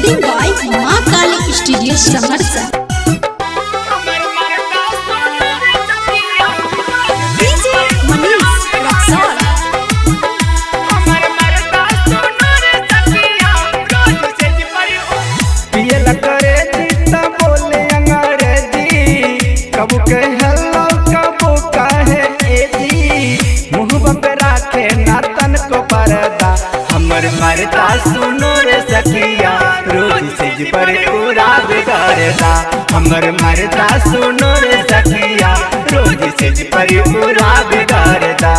Recording by माँ काली studio समरसा। हमर मरदा सुनो रे सखिया रोज से पर पूरा बिगाड़दा। हमर मरदा सुनो रे सखिया रोज से पर पूरा बिगाड़दा।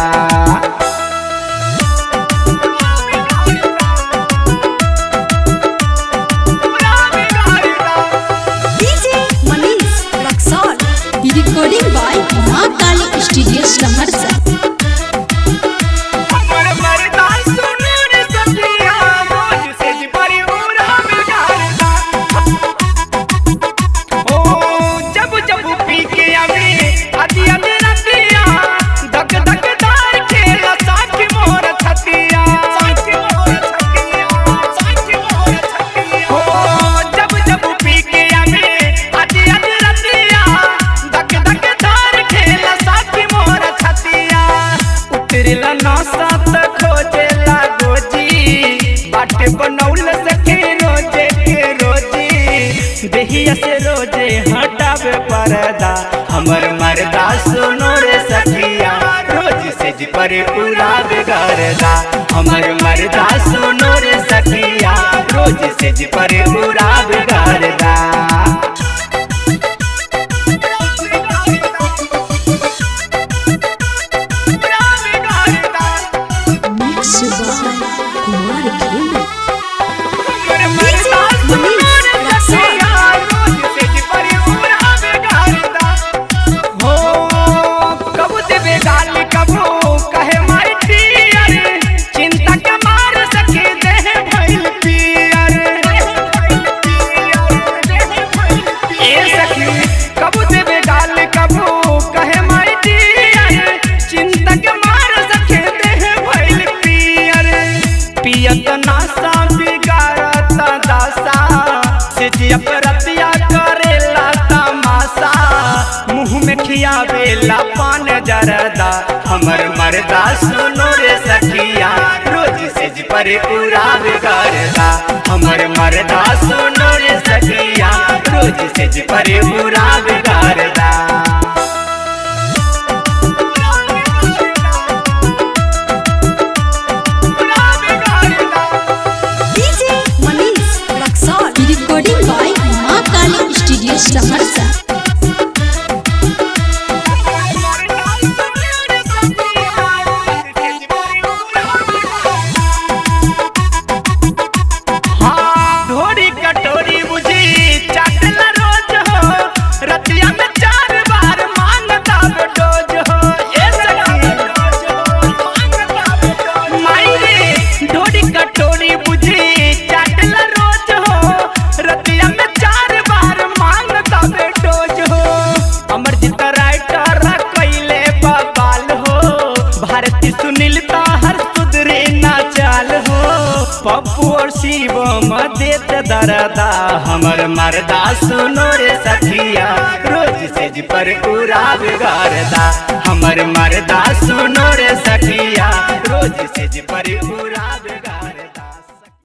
रिकॉर्डिंग बाय माँ काली स्टूडियो समरसा। बनौल सखी रोजे के रोजी देहिया से रोजे हटावे पर्दा। हमर मरदा सुनो रे सखिया रोज से पर पूरा बिगाड़दा। हमर मरदा सुनो रे सखिया रोज से पर पूरा बिगाड़दा। अपरतिया करेला तमाशा मुँह में खियावेला पान जरदा। हमर मरदा सुनो रे सखिया रोज से पर पूरा बिगाड़दा। हमर मरदा सुनो रे सखिया रोज से पर पूरा बिगाड़दा। रिकॉर्डिंग बाय माँ काली स्टूडियो समरसा। पप्पू और शिवम देत दरदा। हमर मरदा सुनो रे सखिया रोज से पर पूरा बिगाड़दा। हमर मरदा सुनो रे सखिया रोज से पर पूरा